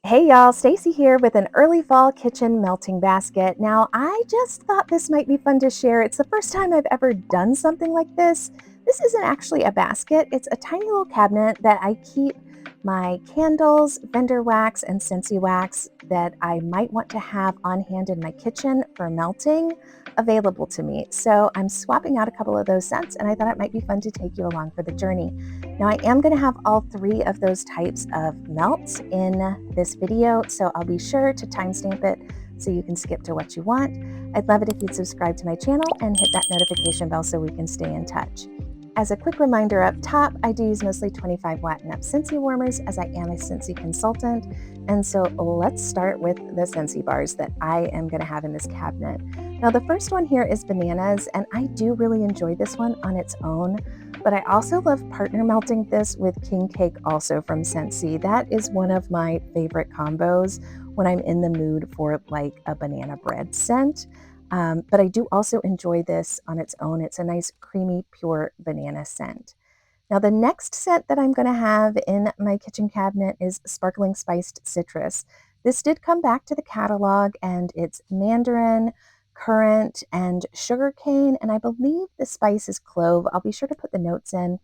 Hey y'all, Stacy here with an early fall kitchen melting basket. Now, I just thought this might be fun to share. It's the first time I've ever done something like this. This isn't actually a basket, it's a tiny little cabinet that I keep my candles, vendor wax, and Scentsy wax that I might want to have on hand in my kitchen for melting available to me. So I'm swapping out a couple of those scents, and I thought it might be fun to take you along for the journey. Now I am going to have all three of those types of melts in this video, so I'll be sure to timestamp it so you can skip to what you want. I'd love it if you'd subscribe to my channel and hit that notification bell so we can stay in touch. As a quick reminder up top, I do use mostly 25 watt and up Scentsy warmers as I am a Scentsy consultant. And so let's start with the Scentsy bars that I am going to have in this cabinet. Now the first one here is bananas, and I do really enjoy this one on its own. But I also love partner melting this with King Cake also from Scentsy. That is one of my favorite combos when I'm in the mood for like a banana bread scent. But I do also enjoy this on its own. It's a nice creamy pure banana scent. Now the next scent that I'm going to have in my kitchen cabinet is Sparkling Spiced Citrus. This did come back to the catalog, and it's mandarin, currant, and sugarcane, and I believe the spice is clove. I'll be sure to put the notes in.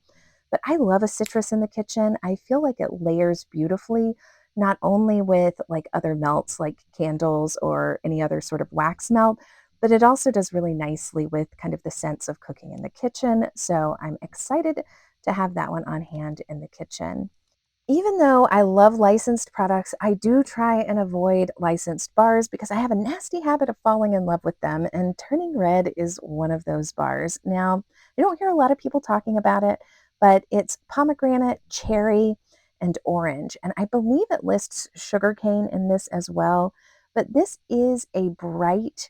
But I love a citrus in the kitchen. I feel like it layers beautifully, not only with like other melts like candles or any other sort of wax melt, but it also does really nicely with kind of the sense of cooking in the kitchen. So I'm excited to have that one on hand in the kitchen. Even though I love licensed products, I do try and avoid licensed bars because I have a nasty habit of falling in love with them, and Turning Red is one of those bars. Now, I don't hear a lot of people talking about it, but it's pomegranate, cherry, and orange. And I believe it lists sugarcane in this as well. But this is a bright,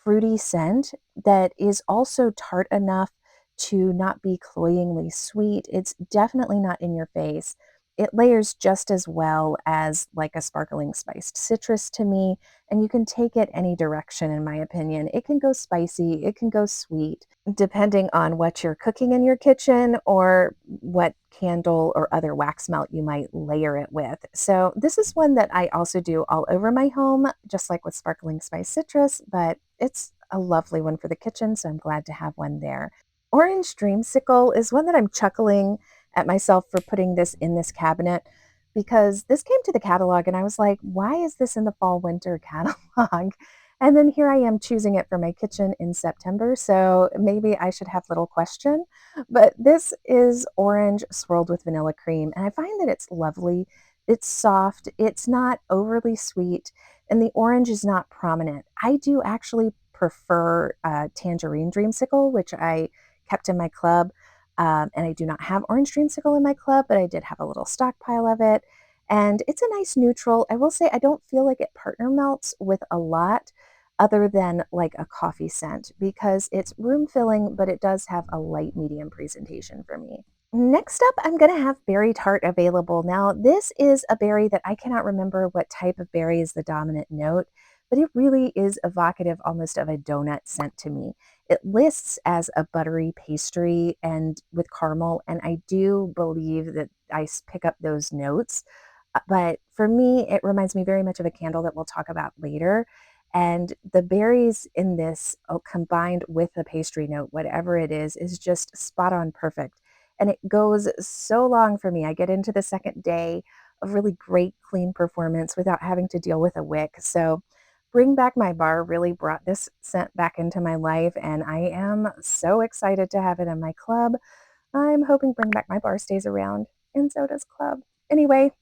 fruity scent that is also tart enough to not be cloyingly sweet. It's definitely not in your face. It layers just as well as like a sparkling spiced citrus to me, and you can take it any direction, in my opinion. It can go spicy, it can go sweet, depending on what you're cooking in your kitchen or what candle or other wax melt you might layer it with. So this is one that I also do all over my home, just like with sparkling spice citrus, but it's a lovely one for the kitchen, so I'm glad to have one there. Orange Dreamsicle is one that I'm chuckling at myself for putting this in this cabinet because this came to the catalog and I was like, why is this in the fall winter catalog? And then here I am choosing it for my kitchen in September, so maybe I should have little question. But this is orange swirled with vanilla cream, and I find that it's lovely. It's soft, it's not overly sweet, and the orange is not prominent. I do actually prefer Tangerine Dreamsicle, which I kept in my club. And I do not have orange dreamsicle in my club, but I did have a little stockpile of it. And it's a nice neutral. I will say I don't feel like it partner melts with a lot other than like a coffee scent because it's room filling, but it does have a light medium presentation for me. Next up, I'm going to have berry tart available. Now, this is a berry that I cannot remember what type of berry is the dominant note, but it really is evocative almost of a donut scent to me. It lists as a buttery pastry and with caramel, and I do believe that I pick up those notes. But for me, it reminds me very much of a candle that we'll talk about later. And the berries in this, combined with the pastry note, whatever it is just spot on perfect. And it goes so long for me. I get into the second day of really great clean performance without having to deal with a wick. So Bring Back My Bar really brought this scent back into my life, and I am so excited to have it in my club. I'm hoping Bring Back My Bar stays around, and so does Club. Anyway,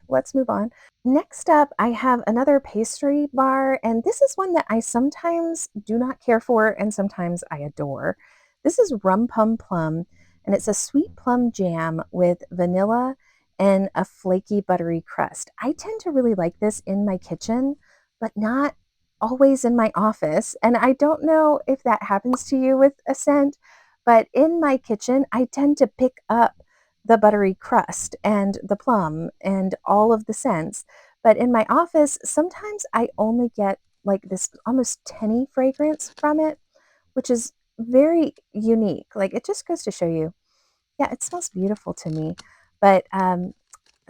let's move on. Next up, I have another pastry bar, and this is one that I sometimes do not care for and sometimes I adore. This is Rum Pum Plum, and it's a sweet plum jam with vanilla and a flaky buttery crust. I tend to really like this in my kitchen, but not always in my office. And I don't know if that happens to you with a scent, but in my kitchen, I tend to pick up the buttery crust and the plum and all of the scents. But in my office, sometimes I only get like this almost tinny fragrance from it, which is very unique. Like it just goes to show you, yeah, it smells beautiful to me. But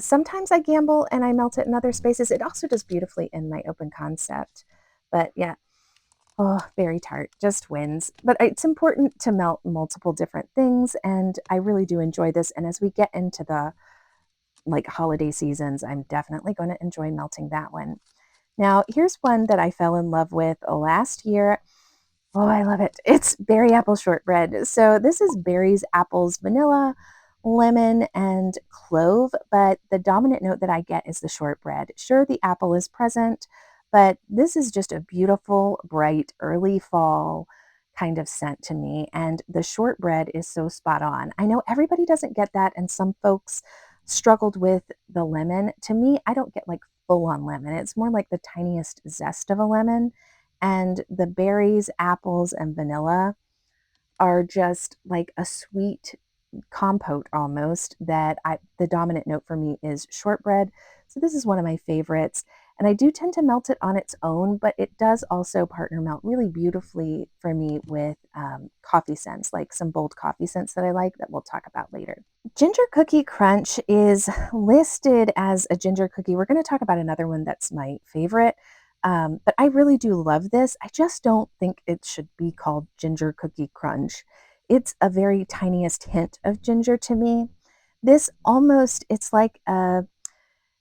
Sometimes I gamble and I melt it in other spaces. It also does beautifully in my open concept. But yeah, oh, very tart, just wins. But it's important to melt multiple different things, and I really do enjoy this. And as we get into the like holiday seasons, I'm definitely going to enjoy melting that one. Now, here's one that I fell in love with last year. Oh, I love it. It's berry apple shortbread. So this is berries, apples, vanilla, lemon, and clove, but the dominant note that I get is the shortbread. Sure, the apple is present, but this is just a beautiful, bright, early fall kind of scent to me, and the shortbread is so spot on. I know everybody doesn't get that, and some folks struggled with the lemon. To me, I don't get like full on lemon. It's more like the tiniest zest of a lemon, and the berries, apples, and vanilla are just like a sweet compote almost that the dominant note for me is shortbread. So this is one of my favorites. And I do tend to melt it on its own, but it does also partner melt really beautifully for me with coffee scents, like some bold coffee scents that I like that we'll talk about later. Ginger Cookie Crunch is listed as a ginger cookie. We're going to talk about another one that's my favorite. But I really do love this. I just don't think it should be called Ginger Cookie Crunch. It's a very tiniest hint of ginger to me. This almost, it's like a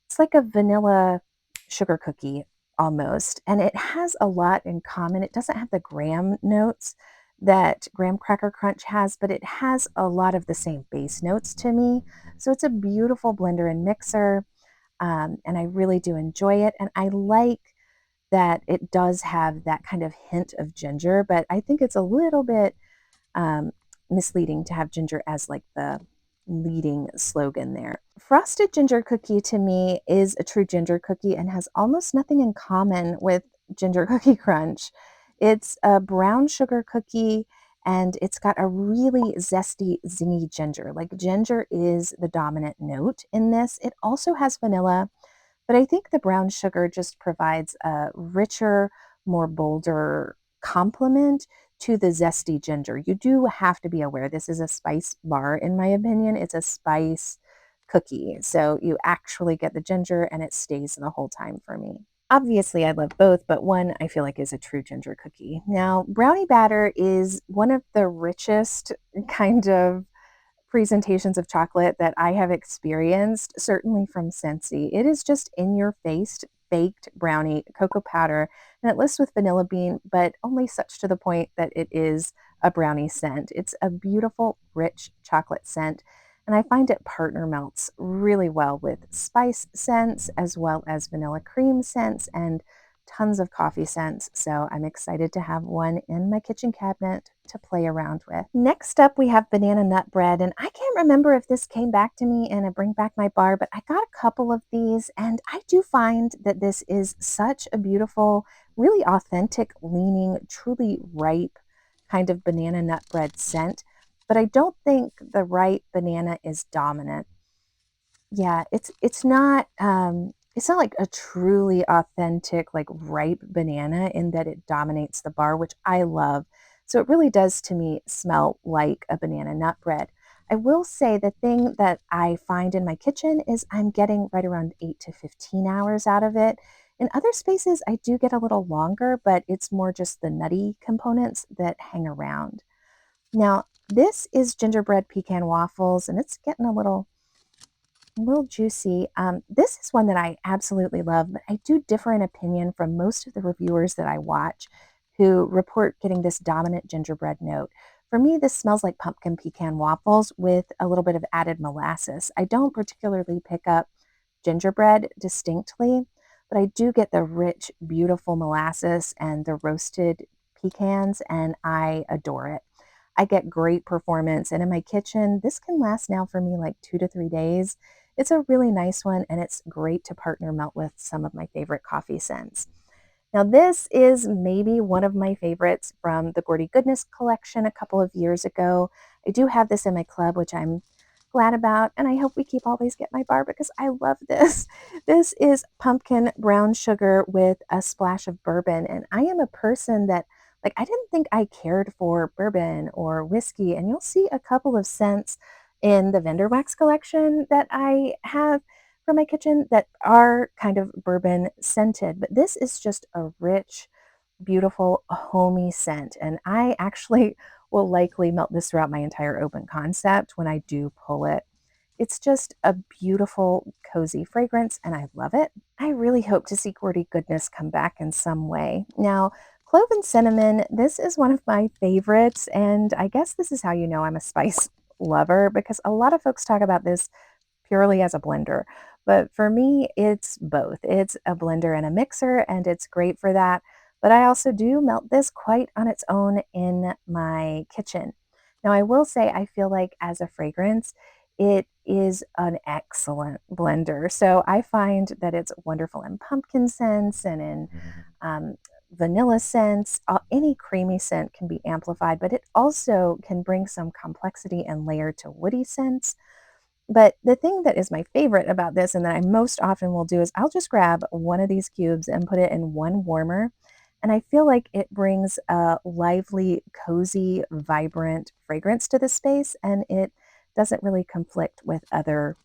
vanilla sugar cookie almost, and it has a lot in common. It doesn't have the graham notes that graham cracker crunch has, but it has a lot of the same base notes to me. So it's a beautiful blender and mixer, and I really do enjoy it. And I like that it does have that kind of hint of ginger, but I think it's a little bit um, misleading to have ginger as like the leading slogan there. Frosted ginger cookie to me is a true ginger cookie and has almost nothing in common with ginger cookie crunch. It's a brown sugar cookie and it's got a really zesty, zingy ginger. Like ginger is the dominant note in this. It also has vanilla, but I think the brown sugar just provides a richer, more bolder complement to the zesty ginger. You do have to be aware this is a spice bar, in my opinion. It's a spice cookie. So you actually get the ginger and it stays the whole time for me. Obviously, I love both, but one I feel like is a true ginger cookie. Now, brownie batter is one of the richest kind of presentations of chocolate that I have experienced, certainly from Scentsy. It is just in your face baked brownie, cocoa powder, and it lists with vanilla bean, but only such to the point that it is a brownie scent. It's a beautiful, rich chocolate scent, and I find it partner melts really well with spice scents as well as vanilla cream scents and tons of coffee scents. So I'm excited to have one in my kitchen cabinet to play around with. Next up, we have banana nut bread. And I can't remember if this came back to me in a Bring Back My Bar, but I got a couple of these. And I do find that this is such a beautiful, really authentic leaning, truly ripe kind of banana nut bread scent. But I don't think the ripe banana is dominant. Yeah, it's not like a truly authentic, like ripe banana in that it dominates the bar, which I love. So it really does to me smell like a banana nut bread. I will say the thing that I find in my kitchen is I'm getting right around 8 to 15 hours out of it. In other spaces, I do get a little longer, but it's more just the nutty components that hang around. Now, this is gingerbread pecan waffles, and it's getting a little juicy. This is one that I absolutely love, but I do differ in opinion from most of the reviewers that I watch who report getting this dominant gingerbread note. For me, this smells like pumpkin pecan waffles with a little bit of added molasses. I don't particularly pick up gingerbread distinctly, but I do get the rich, beautiful molasses and the roasted pecans, and I adore it. I get great performance, and in my kitchen, this can last now for me like 2 to 3 days. It's a really nice one, and it's great to partner melt with some of my favorite coffee scents. Now, this is maybe one of my favorites from the Gordy Goodness collection a couple of years ago. I do have this in my club, which I'm glad about, and I hope we keep Always Get My Bar because I love this. This is pumpkin brown sugar with a splash of bourbon, and I am a person that like I didn't think I cared for bourbon or whiskey, and you'll see a couple of scents in the vendor wax collection that I have for my kitchen that are kind of bourbon scented, but this is just a rich, beautiful, homey scent. And I actually will likely melt this throughout my entire open concept when I do pull it. It's just a beautiful, cozy fragrance, and I love it. I really hope to see Gordy Goodness come back in some way. Now, clove and cinnamon, this is one of my favorites, and I guess this is how you know I'm a spice lover because a lot of folks talk about this purely as a blender. But for me, it's both. It's a blender and a mixer, and it's great for that. But I also do melt this quite on its own in my kitchen. Now, I will say, I feel like as a fragrance, it is an excellent blender. So I find that it's wonderful in pumpkin scents and in um, vanilla scents. Any creamy scent can be amplified, but it also can bring some complexity and layer to woody scents. But the thing that is my favorite about this and that I most often will do is I'll just grab one of these cubes and put it in one warmer. And I feel like it brings a lively, cozy, vibrant fragrance to the space. And it doesn't really conflict with other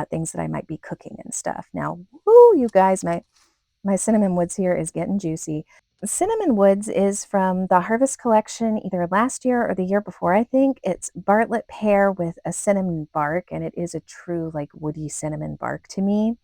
things that I might be cooking and stuff. Now, woo, you guys, my cinnamon woods here is getting juicy. Cinnamon Woods is from the Harvest Collection either last year or the year before, I think. It's Bartlett pear with a cinnamon bark, and it is a true like woody cinnamon bark to me,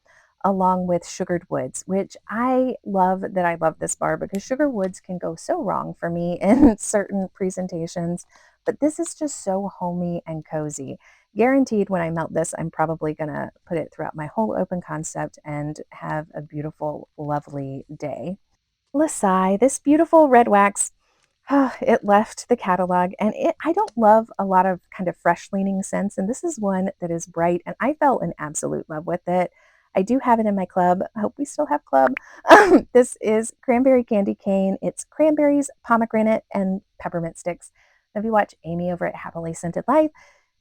along with sugared woods, which I love that I love this bar because sugar woods can go so wrong for me in certain presentations. But this is just so homey and cozy. Guaranteed when I melt this, I'm probably going to put it throughout my whole open concept and have a beautiful, lovely day. Lasai, this beautiful red wax, it left the catalog and I don't love a lot of kind of fresh leaning scents. And this is one that is bright and I fell in absolute love with it. I do have it in my club. I hope we still have club. This is cranberry candy cane. It's cranberries, pomegranate, and peppermint sticks. If you watch Amy over at Happily Scented Life,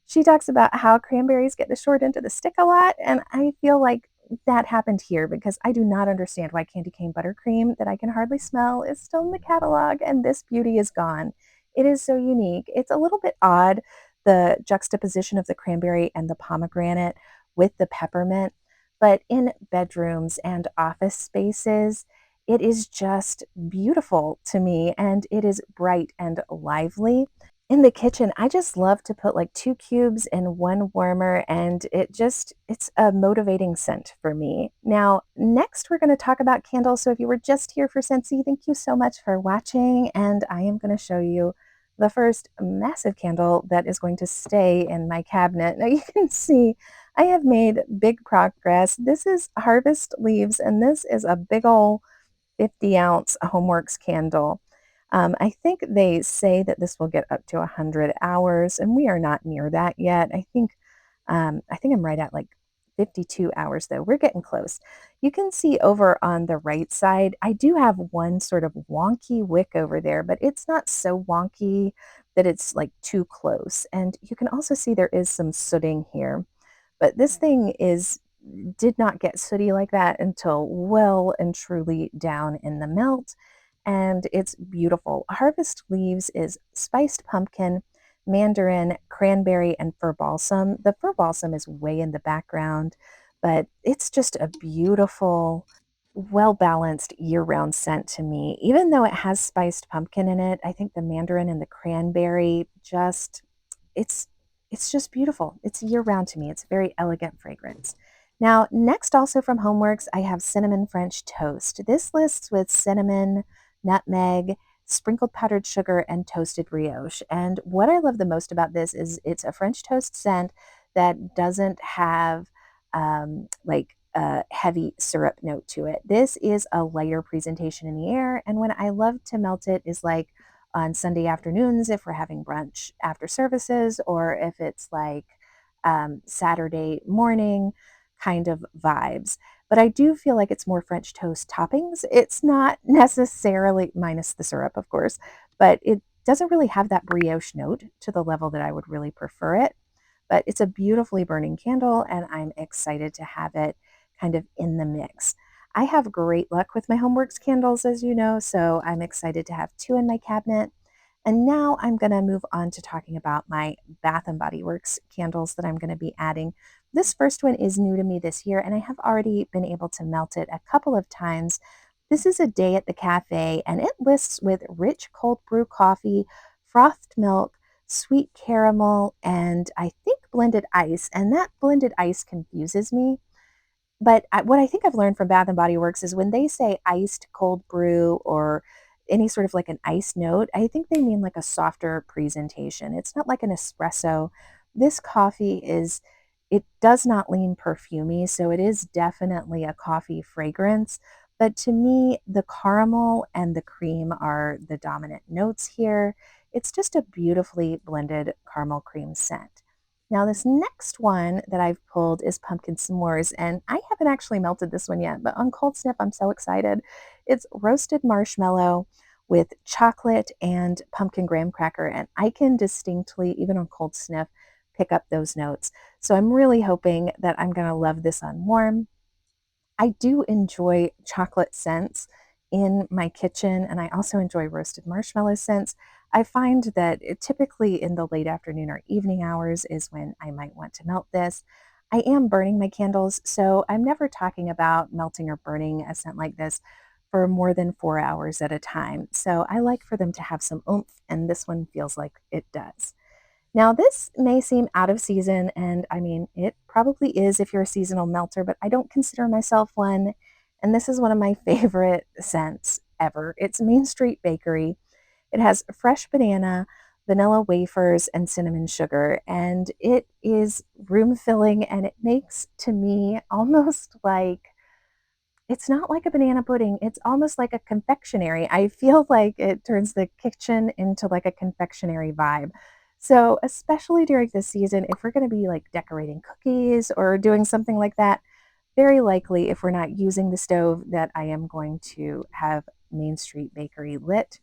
she talks about how cranberries get the short end of the stick a lot. And I feel like that happened here because I do not understand why candy cane buttercream that I can hardly smell is still in the catalog and this beauty is gone. It is so unique. It's a little bit odd, the juxtaposition of the cranberry and the pomegranate with the peppermint, but in bedrooms and office spaces, it is just beautiful to me and it is bright and lively. In the kitchen, I just love to put like 2 cubes in one warmer and it's a motivating scent for me. Now, next we're going to talk about candles. So if you were just here for Scentsy, thank you so much for watching and I am going to show you the first massive candle that is going to stay in my cabinet. Now you can see I have made big progress. This is Harvest Leaves and this is a big old 50-ounce Homeworks candle. I think they say that this will get up to 100 hours, and we are not near that yet. I think I'm right at like 52 hours though. We're getting close. You can see over on the right side, I do have one sort of wonky wick over there, but it's not so wonky that it's like too close. And you can also see there is some sooting here. But this thing did not get sooty like that until well and truly down in the melt. And it's beautiful. Harvest Leaves is spiced pumpkin, mandarin, cranberry, and fir balsam. The fir balsam is way in the background, but it's just a beautiful, well balanced year round scent to me. Even though it has spiced pumpkin in it, I think the mandarin and the cranberry it's it's just beautiful. It's year round to me. It's a very elegant fragrance. Now, next also from Homeworks, I have cinnamon French toast. This lists with cinnamon, nutmeg, sprinkled powdered sugar, and toasted brioche. And what I love the most about this is it's a French toast scent that doesn't have like a heavy syrup note to it. This is a lighter presentation in the air. And when I love to melt it is like on Sunday afternoons if we're having brunch after services, or if it's like Saturday morning kind of vibes. But I do feel like it's more French toast toppings. It's not necessarily, minus the syrup, of course, but it doesn't really have that brioche note to the level that I would really prefer it. But it's a beautifully burning candle, and I'm excited to have it kind of in the mix. I have great luck with my Homeworks candles, as you know, so I'm excited to have 2 in my cabinet. And now I'm going to move on to talking about my Bath and Body Works candles that I'm going to be adding this first one is new to me this year, and I have already been able to melt it a couple of times. This is a day at the cafe, and it lists with rich cold brew coffee, frothed milk, sweet caramel, and I think blended ice. And that blended ice confuses me. But what I think I've learned from Bath and Body Works is when they say iced cold brew or any sort of like an ice note, I think they mean like a softer presentation. It's not like an espresso. This coffee it does not lean perfumey, so it is definitely a coffee fragrance. But to me, the caramel and the cream are the dominant notes here. It's just a beautifully blended caramel cream scent. Now, this next one that I've pulled is pumpkin s'mores, and I haven't actually melted this one yet, but on cold snip, I'm so excited. It's roasted marshmallow with chocolate and pumpkin graham cracker, and I can distinctly, even on cold sniff, pick up those notes. So I'm really hoping that I'm going to love this on warm. I do enjoy chocolate scents in my kitchen, and I also enjoy roasted marshmallow scents. I find that typically in the late afternoon or evening hours is when I might want to melt this. I am burning my candles, so I'm never talking about melting or burning a scent like this for more than 4 hours at a time. So I like for them to have some oomph, and this one feels like it does. Now, this may seem out of season, and I mean, it probably is if you're a seasonal melter, but I don't consider myself one. And this is one of my favorite scents ever. It's Main Street Bakery. It has fresh banana, vanilla wafers, and cinnamon sugar, and it is room filling, and it makes to me almost like it's not like a banana pudding, it's almost like a confectionery. I feel like it turns the kitchen into like a confectionery vibe. So, especially during this season, if we're going to be like decorating cookies or doing something like that, very likely if we're not using the stove, that I am going to have Main Street Bakery lit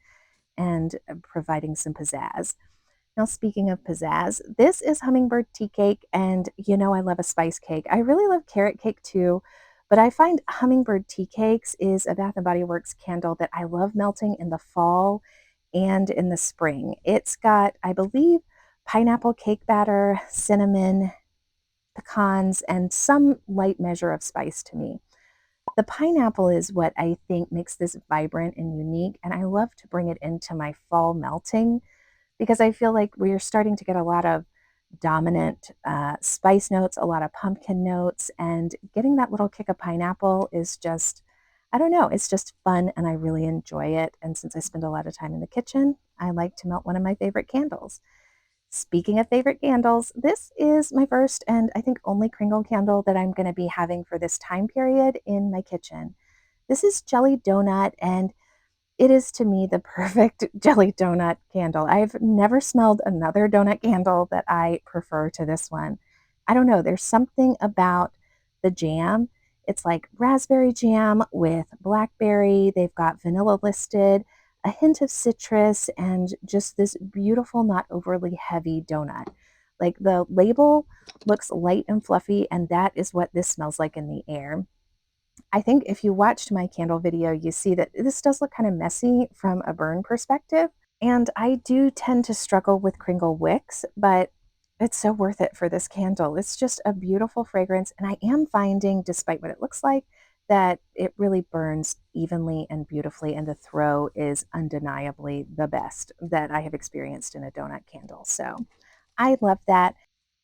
and providing some pizzazz. Now, speaking of pizzazz, this is hummingbird tea cake, and you know I love a spice cake. I really love carrot cake too, but I find hummingbird tea cakes is a Bath and Body Works candle that I love melting in the fall and in the spring. It's got, I believe, pineapple cake batter, cinnamon, pecans, and some light measure of spice to me. The pineapple is what I think makes this vibrant and unique, and I love to bring it into my fall melting because I feel like we're starting to get a lot of dominant spice notes, a lot of pumpkin notes, and getting that little kick of pineapple is just, I don't know, it's just fun and I really enjoy it. And since I spend a lot of time in the kitchen, I like to melt one of my favorite candles. Speaking of favorite candles, this is my first and I think only Kringle candle that I'm going to be having for this time period in my kitchen. This is Jelly Donut, and it is to me the perfect jelly donut candle. I've never smelled another donut candle that I prefer to this one. I don't know, there's something about the jam. It's like raspberry jam with blackberry. They've got vanilla listed, a hint of citrus, and just this beautiful, not overly heavy donut. Like the label looks light and fluffy, and that is what this smells like in the air. I think if you watched my candle video, you see that this does look kind of messy from a burn perspective. And I do tend to struggle with Kringle wicks, but it's so worth it for this candle. It's just a beautiful fragrance. And I am finding, despite what it looks like, that it really burns evenly and beautifully. And the throw is undeniably the best that I have experienced in a donut candle. So I love that.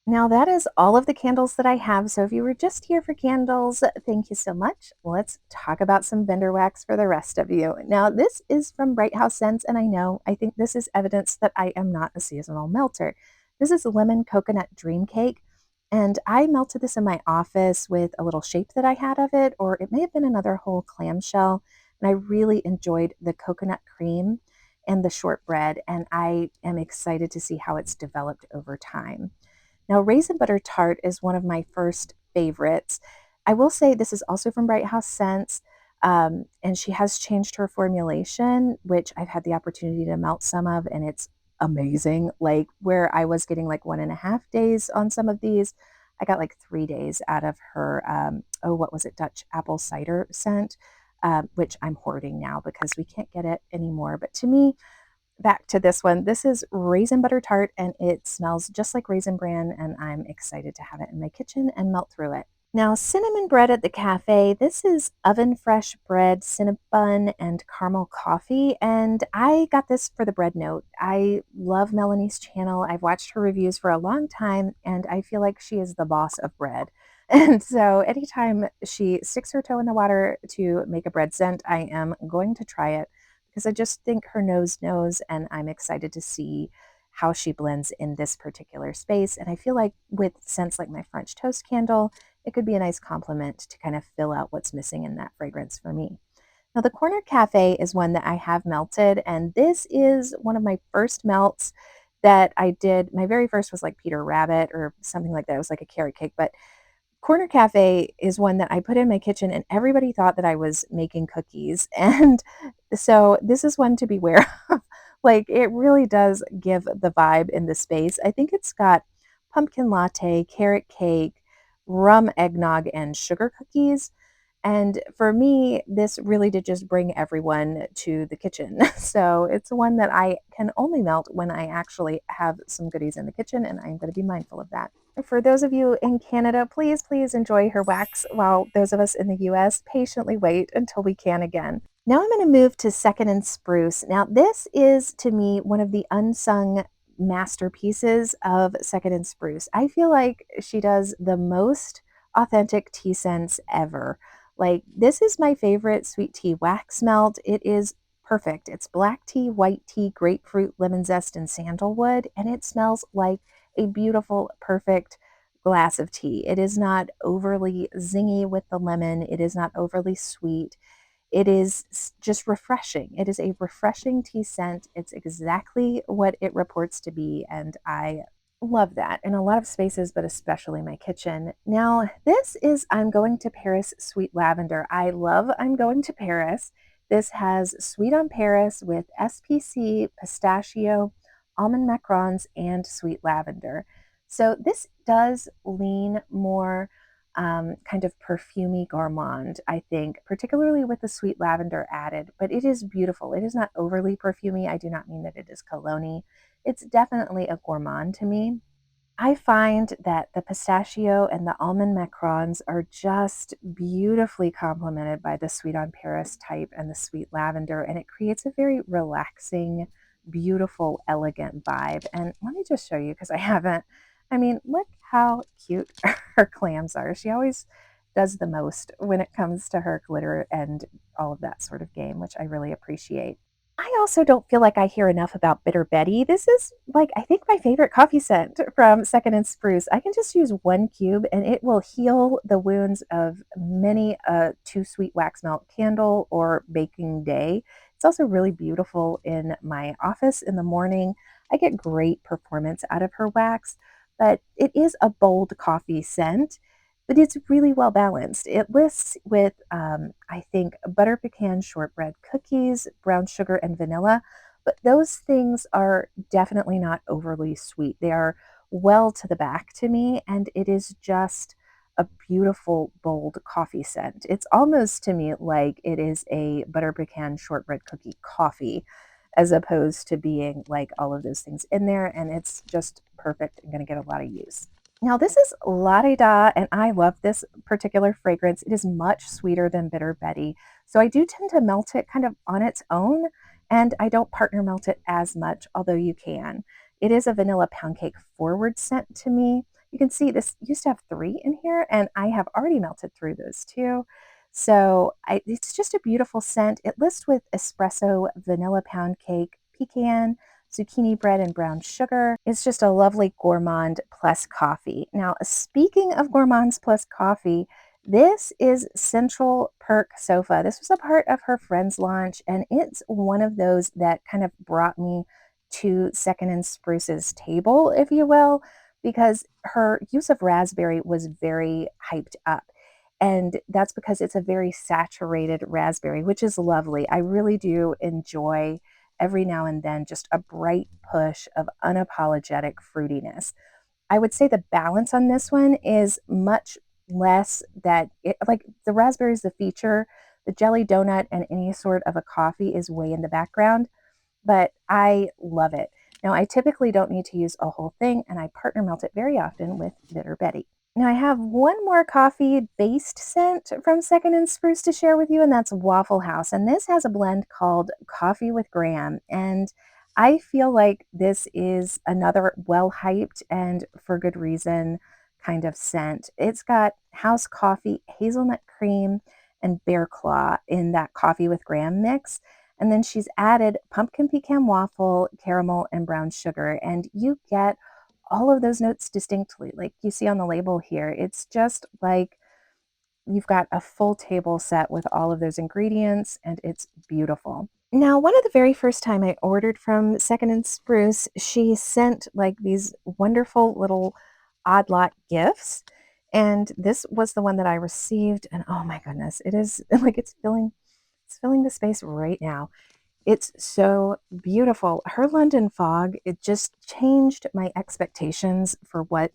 Now, that is all of the candles that I have. So if you were just here for candles, thank you so much. Let's talk about some vendor wax for the rest of you. Now, this is from Bright House Scents, and I think this is evidence that I am not a seasonal melter. This is Lemon Coconut Dream Cake, and I melted this in my office with a little shape that I had of it, or it may have been another whole clamshell, and I really enjoyed the coconut cream and the shortbread, and I am excited to see how it's developed over time. Now, raisin butter tart is one of my first favorites. I will say this is also from Bright House Scents, and she has changed her formulation, which I've had the opportunity to melt some of, and it's amazing. Like where I was getting like 1.5 days on some of these, I got like 3 days out of her. Oh, what was it? Dutch apple cider scent, which I'm hoarding now because we can't get it anymore. But to me, back to this one. This is raisin butter tart and it smells just like raisin bran, and I'm excited to have it in my kitchen and melt through it. Now, cinnamon bread at the cafe. This is oven fresh bread, cinnabon, and caramel coffee. And I got this for the bread note. I love Melanie's channel. I've watched her reviews for a long time, and I feel like she is the boss of bread. And so anytime she sticks her toe in the water to make a bread scent, I am going to try it because I just think her nose knows, and I'm excited to see how she blends in this particular space. And I feel like with scents like my French toast candle, it could be a nice complement to kind of fill out what's missing in that fragrance for me. Now, the Corner Cafe is one that I have melted, and this is one of my first melts that I did. My very first was like Peter Rabbit or something like that. It was like a carrot cake, but Corner Cafe is one that I put in my kitchen, and everybody thought that I was making cookies. And so this is one to beware of. Like, it really does give the vibe in the space. I think it's got pumpkin latte, carrot cake, rum eggnog, and sugar cookies. And for me, this really did just bring everyone to the kitchen. So it's one that I can only melt when I actually have some goodies in the kitchen, and I'm going to be mindful of that. For those of you in Canada, please enjoy her wax, while those of us in the US patiently wait until we can again. Now I'm going to move to Second and Spruce. Now, this is to me one of the unsung masterpieces of Second and Spruce. I feel like she does the most authentic tea scents ever. Like, this is my favorite sweet tea wax melt. It is perfect. It's black tea, white tea, grapefruit, lemon zest, and sandalwood, and it smells like a beautiful, perfect glass of tea. It is not overly zingy with the lemon. It is not overly sweet. It is just refreshing. It is a refreshing tea scent. It's exactly what it reports to be, and I love that in a lot of spaces, but especially my kitchen. Now, this is I'm Going to Paris Sweet Lavender. I love I'm Going to Paris. This has Sweet on Paris with SPC, pistachio, almond macarons, and sweet lavender. So this does lean more kind of perfumey gourmand, I think, particularly with the sweet lavender added, but it is beautiful. It is not overly perfumey. I do not mean that it is cologne-y. It's definitely a gourmand to me. I find that the pistachio and the almond macarons are just beautifully complemented by the sweet on Paris type and the sweet lavender, and it creates a very relaxing, beautiful, elegant vibe. And let me just show you because I haven't. I mean, look how cute her clams are. She always does the most when it comes to her glitter and all of that sort of game, which I really appreciate. I also don't feel like I hear enough about Bitter Betty. This is like, I think, my favorite coffee scent from Second and Spruce. I can just use one cube and it will heal the wounds of many a too sweet wax melt candle or baking day. It's also really beautiful in my office in the morning. I get great performance out of her wax, but it is a bold coffee scent, but it's really well balanced. It lists with, I think, butter pecan shortbread cookies, brown sugar, and vanilla, but those things are definitely not overly sweet. They are well to the back to me, and it is just a beautiful, bold coffee scent. It's almost to me like it is a butter pecan shortbread cookie coffee, as opposed to being like all of those things in there, and it's just perfect. I'm going to get a lot of use. Now, this is La Di Da, and I love this particular fragrance. It is much sweeter than Bitter Betty. So I do tend to melt it kind of on its own, and I don't partner melt it as much, although you can. It is a vanilla pound cake forward scent to me. You can see this used to have 3 in here, and I have already melted through those 2. So it's just a beautiful scent. It lists with espresso, vanilla pound cake, pecan, zucchini bread, and brown sugar. It's just a lovely gourmand plus coffee. Now, speaking of gourmands plus coffee, this is Central Perk Sofa. This was a part of her friend's launch, and it's one of those that kind of brought me to Second and Spruce's table, if you will, because her use of raspberry was very hyped up. And that's because it's a very saturated raspberry, which is lovely. I really do enjoy every now and then just a bright push of unapologetic fruitiness. I would say the balance on this one is much less that it, like the raspberry is the feature, the jelly donut and any sort of a coffee is way in the background. but I love it. Now, I typically don't need to use a whole thing, and I partner melt it very often with Bitter Betty. Now, I have one more coffee-based scent from Second and Spruce to share with you, and that's Waffle House. And this has a blend called Coffee with Graham. And I feel like this is another well-hyped and for good reason kind of scent. It's got house coffee, hazelnut cream, and bear claw in that coffee with graham mix. And then she's added pumpkin pecan waffle, caramel, and brown sugar. And you get all of those notes distinctly, like you see on the label here. It's just like you've got a full table set with all of those ingredients, and it's beautiful. Now, one of the very first time I ordered from Second and Spruce, she sent like these wonderful little odd lot gifts. And this was the one that I received. And oh my goodness, it is like it's filling the space right now. It's so beautiful. Her London Fog, it just changed my expectations for what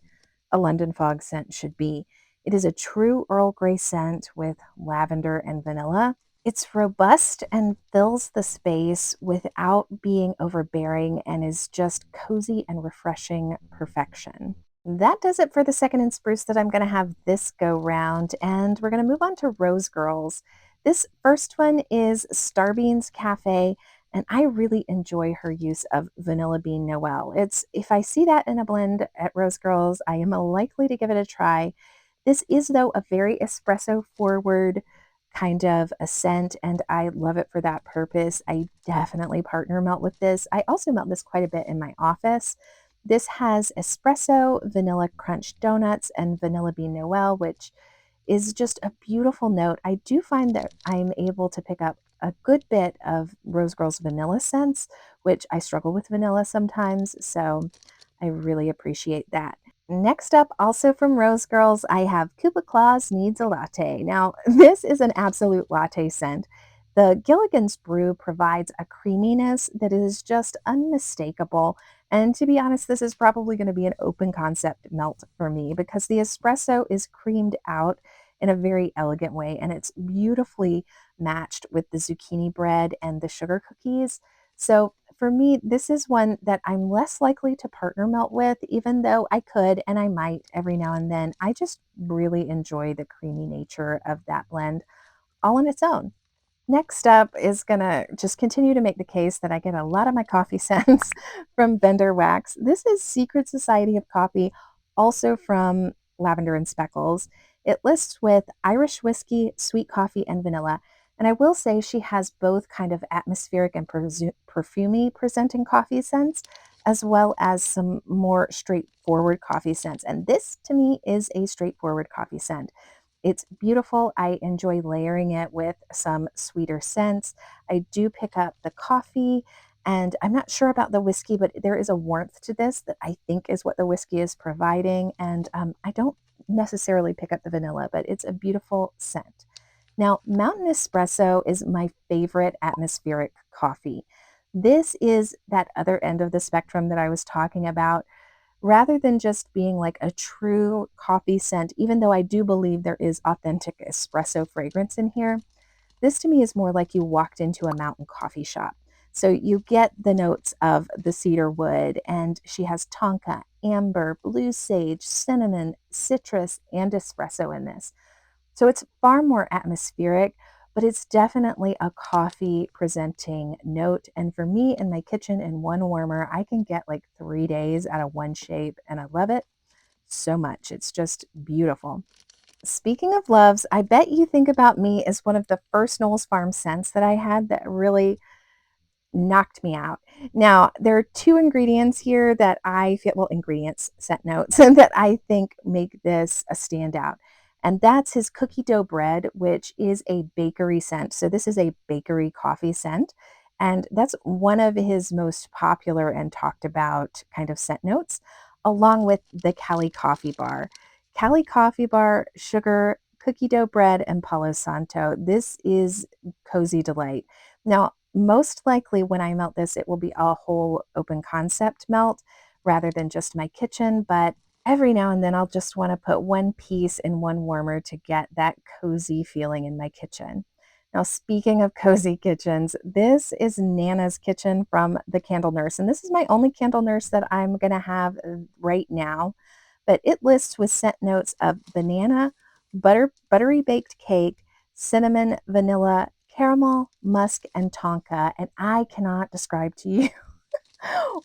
a London Fog scent should be. It is a true Earl Grey scent with lavender and vanilla. It's robust and fills the space without being overbearing and is just cozy and refreshing perfection. That does it for the Second and Spruce that I'm going to have this go round, and we're going to move on to Rose Girls. This first one is Starbeans Cafe, and I really enjoy her use of Vanilla Bean Noel. It's if I see that in a blend at Rose Girls, I am likely to give it a try. This is, though, a very espresso forward kind of a scent, and I love it for that purpose. I definitely partner melt with this. I also melt this quite a bit in my office. This has espresso, vanilla crunch donuts, and vanilla bean Noel, which is just a beautiful note. I do find that I'm able to pick up a good bit of Rose Girl's vanilla scents, which I struggle with vanilla sometimes, so I really appreciate that. Next up, also from Rose Girls, I have Koopa Claus Needs a Latte. Now, this is an absolute latte scent. The Gilligan's Brew provides a creaminess that is just unmistakable. And to be honest, this is probably going to be an open concept melt for me because the espresso is creamed out in a very elegant way, and it's beautifully matched with the zucchini bread and the sugar cookies. So for me, this is one that I'm less likely to partner melt with, even though I could and I might every now and then. I just really enjoy the creamy nature of that blend all on its own. Next up is gonna just continue to make the case that I get a lot of my coffee scents from Bender Wax. This is Secret Society of Coffee, also from Lavender and Speckles. It lists with Irish whiskey, sweet coffee, and vanilla. And I will say she has both kind of atmospheric and perfumey presenting coffee scents, as well as some more straightforward coffee scents. And this to me is a straightforward coffee scent. It's beautiful. I enjoy layering it with some sweeter scents. I do pick up the coffee, and I'm not sure about the whiskey, but there is a warmth to this that I think is what the whiskey is providing. And I don't necessarily pick up the vanilla, but it's a beautiful scent. Now, Mountain Espresso is my favorite atmospheric coffee. This is that other end of the spectrum that I was talking about rather than just being like a true coffee scent, even though I do believe there is authentic espresso fragrance in here, this to me is more like you walked into a mountain coffee shop. So you get the notes of the cedar wood, and she has tonka, amber, blue sage, cinnamon, citrus, and espresso in this. So it's far more atmospheric, but it's definitely a coffee presenting note. And for me in my kitchen in one warmer, I can get like 3 days out of one shape, and I love it so much. It's just beautiful. Speaking of loves, I bet you think about me as one of the first Knowles Farm scents that I had that really knocked me out. Now, there are two ingredients here that I feel, well, ingredients, scent notes, that I think make this a standout. And that's his cookie dough bread, which is a bakery scent. So this is a bakery coffee scent. And that's one of his most popular and talked about kind of scent notes, along with the Cali Coffee Bar. Cali Coffee Bar, sugar, cookie dough bread, and Palo Santo. This is cozy delight. Now, most likely when I melt this, it will be a whole open concept melt rather than just my kitchen, but every now and then I'll just want to put one piece in one warmer to get that cozy feeling in my kitchen. Now, speaking of cozy kitchens, this is Nana's kitchen from the Candle Nurse. And this is my only Candle Nurse that I'm going to have right now. But it lists with scent notes of banana, buttery baked cake, cinnamon, vanilla, caramel, musk, and tonka. And I cannot describe to you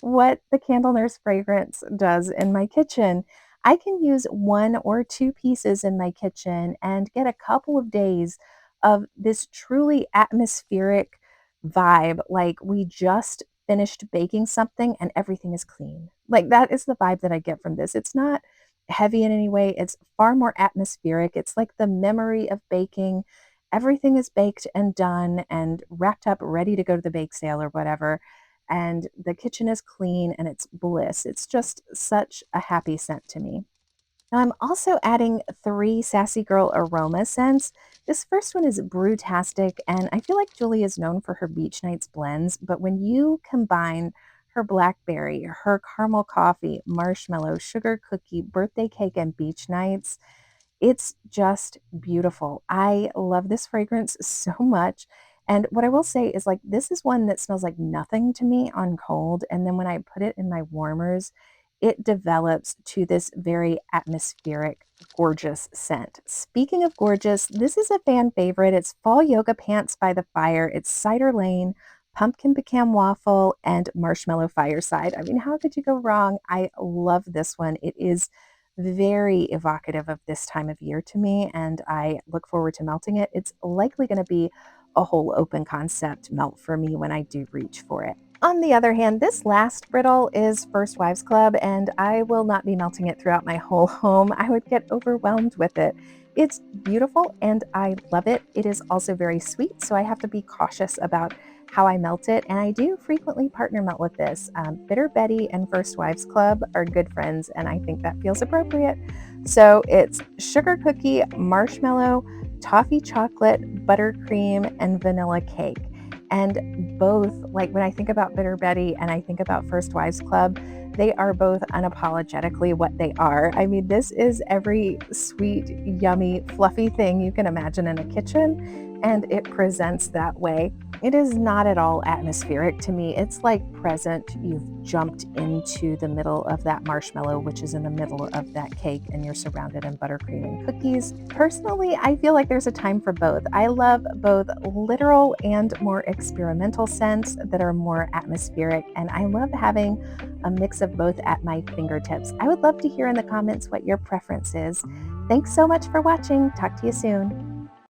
what the Candle Nurse fragrance does in my kitchen. I can use 1 or 2 pieces in my kitchen and get a couple of days of this truly atmospheric vibe, like we just finished baking something and everything is clean. Like that is the vibe that I get from this. It's not heavy in any way, it's far more atmospheric. It's like the memory of baking. Everything is baked and done and wrapped up, ready to go to the bake sale or whatever, and the kitchen is clean and it's bliss. It's just such a happy scent to me. Now I'm also adding 3 Sassy Girl aroma scents. This first one is Brewtastic, and I feel like Julie is known for her beach nights blends, but when you combine her blackberry, her caramel coffee, marshmallow, sugar cookie, birthday cake, and beach nights, it's just beautiful. I love this fragrance so much. And what I will say is like this is one that smells like nothing to me on cold. And then when I put it in my warmers, it develops to this very atmospheric, gorgeous scent. Speaking of gorgeous, this is a fan favorite. It's Fall Yoga Pants by the Fire. It's Cider Lane, Pumpkin Pecan Waffle, and Marshmallow Fireside. I mean, how could you go wrong? I love this one. It is very evocative of this time of year to me, and I look forward to melting it. It's likely going to be a whole open concept melt for me when I do reach for it. On the other hand, this last brittle is First Wives Club, and I will not be melting it throughout my whole home. I would get overwhelmed with it. It's beautiful and I love it. It is also very sweet, so I have to be cautious about how I melt it. And I do frequently partner melt with this. Bitter Betty and First Wives Club are good friends, and I think that feels appropriate. So it's sugar cookie, marshmallow, toffee chocolate, buttercream, and vanilla cake. And both, like when I think about Bitter Betty and I think about First Wives Club, they are both unapologetically what they are. I mean, this is every sweet, yummy, fluffy thing you can imagine in a kitchen, and it presents that way. It is not at all atmospheric to me. It's like present. You've jumped into the middle of that marshmallow, which is in the middle of that cake, and you're surrounded in buttercream and cookies. Personally, I feel like there's a time for both. I love both literal and more experimental scents that are more atmospheric, and I love having a mix of both at my fingertips. I would love to hear in the comments what your preference is. Thanks so much for watching. Talk to you soon.